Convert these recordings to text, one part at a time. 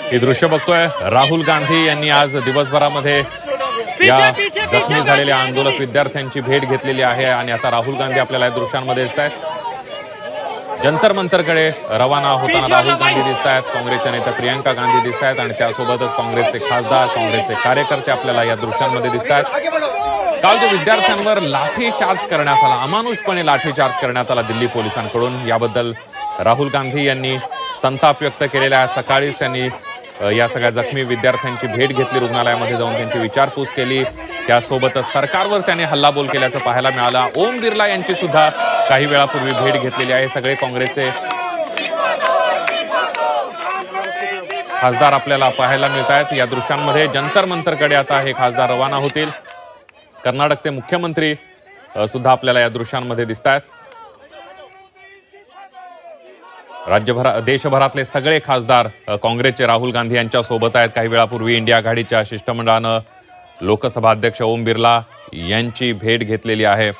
हे दृश्य बघतोय, राहुल गांधी यांनी आज दिवसभरामध्ये या जखमी झालेल्या आंदोलक विद्यार्थ्यांची भेट घेतलेली आहे आणि आता राहुल गांधी आपल्याला या दृश्यांमध्ये दिसत आहेत। जंतर मंतरकडे रवाना होताना राहुल गांधी दिसत आहेत, काँग्रेसच्या नेत्या प्रियंका गांधी दिसत आहेत आणि त्यासोबतच काँग्रेसचे खासदार, काँग्रेसचे कार्यकर्ते आपल्याला या दृश्यांमध्ये दिसत आहेत। काल जो विद्यार्थ्यांवर लाठीचार्ज करण्यात आला, अमानुषपणे लाठीचार्ज करण्यात आला दिल्ली पोलिसांकडून, याबद्दल राहुल गांधी यांनी संताप व्यक्त केलेला आहे। सकाळीच त्यांनी या सगळ्या जखमी विद्यार्थ्यांची भेट घेतली, रुग्णालयामध्ये जाऊन त्यांची विचारपूस केली, त्यासोबतच सरकारवर त्यांनी हल्लाबोल केल्याचं पाहायला मिळालं। ओम बिर्ला यांची सुद्धा काही वेळापूर्वी भेट घेतलेली आहे। सगळे काँग्रेसचे खासदार आपल्याला पाहायला मिळत आहेत या दृश्यांमध्ये। जंतर मंतरकडे आता हे खासदार रवाना होतील। कर्नाटकचे मुख्यमंत्री सुद्धा आपल्याला या दृश्यांमध्ये दिसत आहेत। देशभरातले सगळे खासदार काँग्रेसचे राहुल गांधी यांच्या सोबत आहेत। काही वेळापूर्वी इंडिया आघाडीच्या शिष्टमंडळानं लोकसभा अध्यक्ष ओम बिर्ला यांची भेट घेतलेली आहे।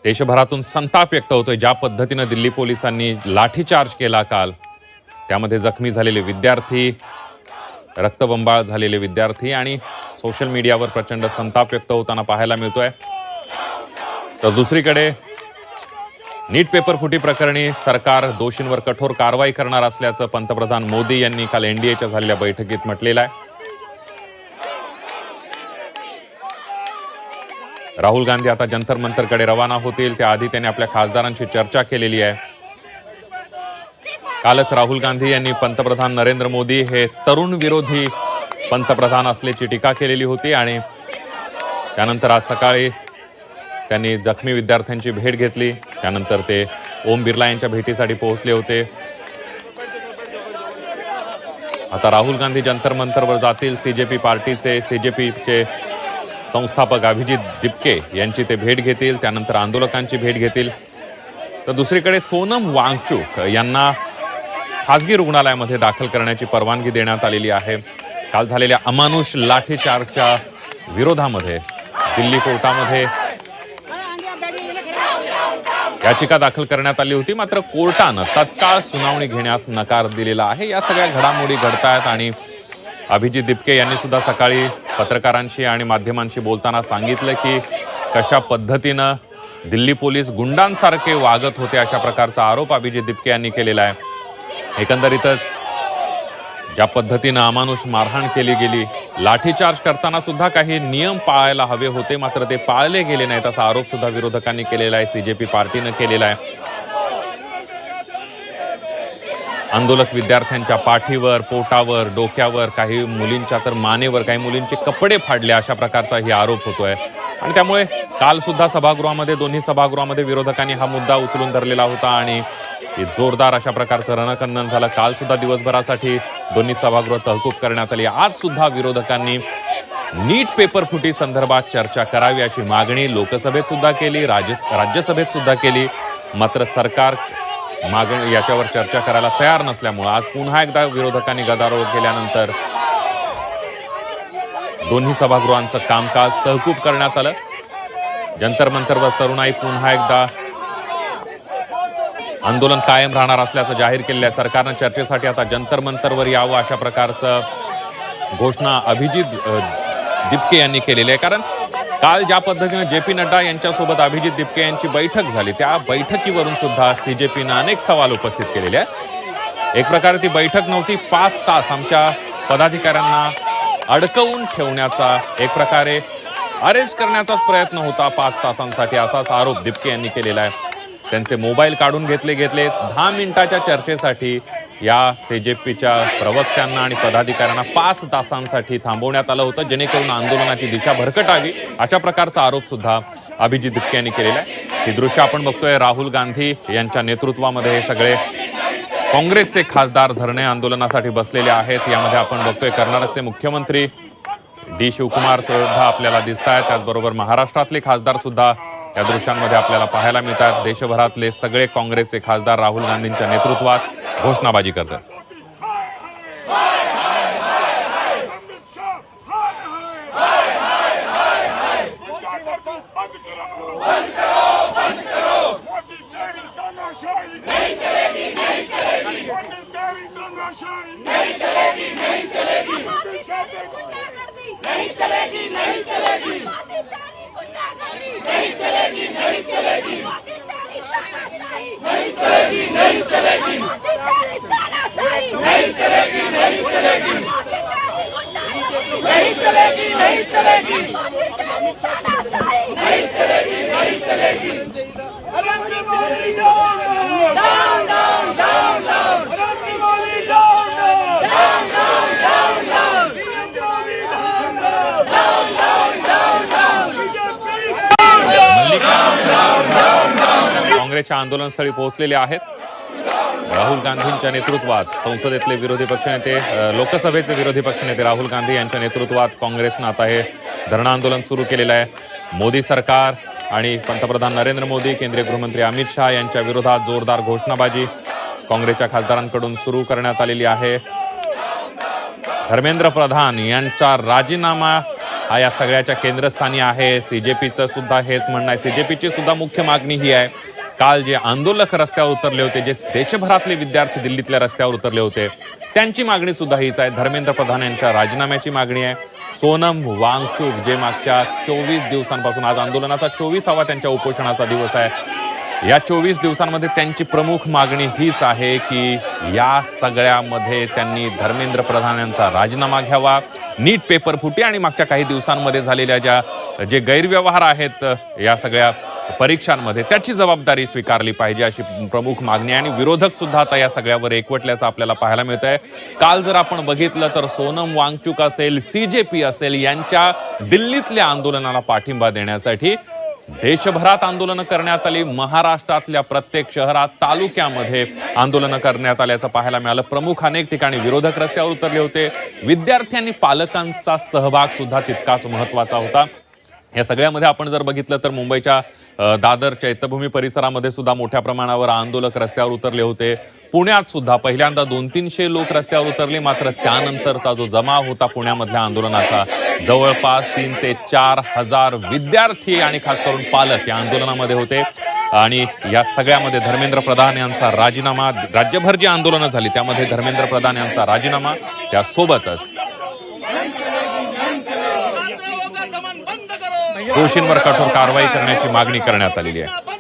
देशभरातून संताप व्यक्त होतोय ज्या पद्धतीनं दिल्ली पोलिसांनी लाठीचार्ज केला काल, त्यामध्ये जखमी झालेले विद्यार्थी, रक्तबंबाळ झालेले विद्यार्थी आणि सोशल मीडियावर प्रचंड संताप व्यक्त होताना पाहायला मिळतोय। तर दुसरीकडे नीट पेपर फुटी प्रकरणी सरकार दोषींवर कठोर कारवाई करणार असल्याचं पंतप्रधान मोदी यांनी काल एनडीएच्या झालेल्या बैठकीत म्हटलेलं आहे। राहुल गांधी आता जंतर मंतरकडे रवाना होतील, त्याआधी त्यांनी आपल्या खासदारांशी चर्चा केलेली आहे। कालच राहुल गांधी यांनी पंतप्रधान नरेंद्र मोदी हे तरुण विरोधी पंतप्रधान असल्याची टीका केलेली होती आणि त्यानंतर आज सकाळी त्यांनी जखमी विद्यार्थ्यांची भेट घेतली, त्यानंतर ते ओम बिर्ला यांच्या भेटीसाठी पोहोचले होते। आता राहुल गांधी जंतर मंतरवर जातील। सीजेपीचे संस्थापक अभिजित दिपके यांची ते भेट घेतील, त्यानंतर आंदोलकांची भेट घेतील। तर दुसरीकडे सोनम वांगचुक यांना खासगी रुग्णालयामध्ये दाखल करण्याची परवानगी देण्यात आलेली आहे। काल झालेल्या अमानुष लाठीचार्जच्या विरोधामध्ये दिल्ली कोर्टामध्ये याचिका दाखल करण्यात आली होती, मात्र कोर्टानं तत्काळ सुनावणी घेण्यास नकार दिलेला आहे। या सगळ्या घडामोडी घडतायत आणि अभिजित दिपके यांनी सुद्धा सकाळी पत्रकारांशी आणि माध्यमांशी बोलताना सांगितलं की कशा पद्धतीनं दिल्ली पोलीस गुंडांसारखे वागत होते, अशा प्रकारचा आरोप अभिजित दिपके यांनी केलेला आहे। एकंदरीतच ज्या पद्धतीनं अमानुष मारहाण केली गेली, लाठीचार्ज करताना सुद्धा काही नियम पाळायला हवे होते, मात्र ते पाळले गेले नाहीत असा आरोप सुद्धा विरोधकांनी केलेला आहे, सीजेपी पार्टीनं केलेला आहे। आंदोलक विद्यार्थ्यांच्या पाठीवर, पोटावर, डोक्यावर, काही मुलींच्या तर मानेवर, काही मुलींचे कपडे फाडले, अशा प्रकारचाही आरोप होतोय आणि त्यामुळे काल सुद्धा सभागृहामध्ये, दोन्ही सभागृहामध्ये विरोधकांनी हा मुद्दा उचलून धरलेला होता आणि जोरदार अशा प्रकारचं रणकंदन झालं। काल सुद्धा दिवसभरासाठी दोन्ही सभागृह तहकूब करण्यात आली। आज सुद्धा विरोधकांनी नीट पेपर फुटी संदर्भात चर्चा करावी अशी मागणी लोकसभेत सुद्धा केली, राज्यसभेत सुद्धा केली, मात्र सरकार याच्यावर चर्चा करायला तयार नसल्यामुळे आज पुन्हा एकदा विरोधकांनी गदारोळ केल्यानंतर दोन्ही सभागृहांचं कामकाज तहकूब करण्यात आलं। जंतर मंतरवर तरुणाई पुन्हा एकदा आंदोलन कायम राहणार असल्याचं जाहीर केलेलं आहे। सरकारनं चर्चेसाठी आता जंतर मंतरवर यावं अशा प्रकारचं घोषणा अभिजित दिपके यांनी केलेली आहे। कारण काल ज्या पद्धतीने जे पी नड्डा यांच्यासोबत अभिजित दिपके यांची बैठक झाली, त्या बैठकीवरून सुद्धा सीजेपीनं अनेक सवाल उपस्थित केलेले आहेत। एक प्रकारे ती बैठक नव्हती, 5 तास आमच्या पदाधिकाऱ्यांना अडकवून ठेवण्याचा, एक प्रकारे अरेस्ट करण्याचाच प्रयत्न होता 5 तासांसाठी, असाच आरोप दिपके यांनी केलेला आहे। त्यांचे मोबाईल काढून घेतले 10 मिनिटाच्या चर्चेसाठी या सीजेपीच्या प्रवक्त्यांना आणि पदाधिकाऱ्यांना 5 तासांसाठी थांबवण्यात आलं होतं, जेणेकरून आंदोलनाची दिशा भरकटावी अशा प्रकारचा आरोप सुद्धा अभिजित दिपके यांनी केलेला आहे। ही दृश्य आपण बघतोय, राहुल गांधी यांच्या नेतृत्वामध्ये हे सगळे काँग्रेसचे खासदार धरणे आंदोलनासाठी बसलेले आहेत। यामध्ये आपण बघतोय कर्नाटकचे मुख्यमंत्री डी शिवकुमार सुद्धा आपल्याला दिसत आहेत, त्याचबरोबर महाराष्ट्रातले खासदार सुद्धा या दृश्यांमध्ये आपल्याला पाहायला मिळतात। देशभरातले सगळे काँग्रेसचे खासदार राहुल गांधींच्या नेतृत्वात घोषणाबाजी करतात। बंद करो, बंद करो, बंद करो, मोदी नहीं चलेगी, नहीं चलेगी, गुंडागर्दी नहीं चलेगी, नहीं चलेगी, पाकिस्तानी गुंडागर्दी नहीं चलेगी, नहीं चलेगी, पाकिस्तानी तानाशाही नहीं चलेगी, नहीं चलेगी, पाकिस्तानी तानाशाही नहीं चलेगी, नहीं चलेगी, पाकिस्तानी गुंडागर्दी नहीं चलेगी, नहीं चलेगी, पाकिस्तानी तानाशाही नहीं चलेगी, नहीं चलेगी। Narendra Modi down down down down down, Narendra Modi down down down down down, Narendra Modi down down down down down, काँग्रेसच्या आंदोलनस्थळी पोहोचलेले आहेत। राहुल गांधींच्या नेतृत्वात संसदेतले विरोधी पक्षनेते लोकसभेचे विरोधी पक्षनेते राहुल गांधी यांच्या नेतृत्वात काँग्रेसनं आता हे धरणं आंदोलन सुरू केलेलं आहे। मोदी सरकार आणि पंतप्रधान नरेंद्र मोदी, केंद्रीय गृहमंत्री अमित शहा यांच्या विरोधात जोरदार घोषणाबाजी काँग्रेसच्या खासदारांकडून सुरू करण्यात आलेली आहे। धर्मेंद्र प्रधान यांचा राजीनामा हा या सगळ्याच्या केंद्रस्थानी आहे। सीजेपीचं सुद्धा हेच म्हणणं आहे। सीजेपीची सुद्धा मुख्य मागणी ही आहे। काल जे आंदोलक रस्त्यावर उतरले होते, जे देशभरातले विद्यार्थी दिल्लीतल्या रस्त्यावर उतरले होते, त्यांची मागणी सुद्धा हीच आहे। धर्मेंद्र प्रधान यांच्या राजीनाम्याची मागणी आहे। सोनम वांगचुक जे मागच्या 24 दिवसांपासून, आज आंदोलनाचा 24वा त्यांच्या उपोषणाचा दिवस आहे, या 24 दिवसांमध्ये त्यांची प्रमुख मागणी हीच आहे की या सगळ्यामध्ये त्यांनी धर्मेंद्र प्रधान यांचा राजीनामा घ्यावा। नीट पेपर फुटी आणि मागच्या काही दिवसांमध्ये झालेल्या जे गैरव्यवहार आहेत या सगळ्या परीक्षांमध्ये, त्याची जबाबदारी स्वीकारली पाहिजे अशी प्रमुख मागणी आहे। आणि विरोधक सुद्धा आता या सगळ्यावर एकवटल्याचं आपल्याला पाहायला मिळत आहे। काल जर आपण बघितलं तर सोनम वांगचुक असेल, सीजेपी असेल, यांच्या दिल्लीतल्या आंदोलनाला पाठिंबा देण्यासाठी देशभरात आंदोलनं करण्यात आली। महाराष्ट्रातल्या प्रत्येक शहरात, तालुक्यामध्ये आंदोलनं करण्यात आल्याचं पाहायला मिळालं। प्रमुख अनेक ठिकाणी विरोधक रस्त्यावर उतरले होते। विद्यार्थ्यांनी पालकांचा सहभाग सुद्धा तितकाच महत्त्वाचा होता। या सगळ्यामध्ये आपण जर बघितलं तर मुंबईच्या दादर चैत्यभूमी परिसरामध्ये सुद्धा मोठ्या प्रमाणावर आंदोलक रस्त्यावर उतरले होते। पुण्यात सुद्धा पहिल्यांदा 200-300 लोक रस्त्यावर उतरले, मात्र त्यानंतरचा जो जमाव होता पुण्यामधल्या आंदोलनाचा, जवळपास 3 ते 4 हजार विद्यार्थी आणि खास करून पालक या आंदोलनामध्ये होते। आणि या सगळ्यामध्ये धर्मेंद्र प्रधान यांचा राजीनामा, राज्यभर जी आंदोलनं झाली त्यामध्ये धर्मेंद्र प्रधान यांचा राजीनामा, त्यासोबतच दोषींवर कठोर कारवाई करण्याची मागणी करण्यात आलेली आहे।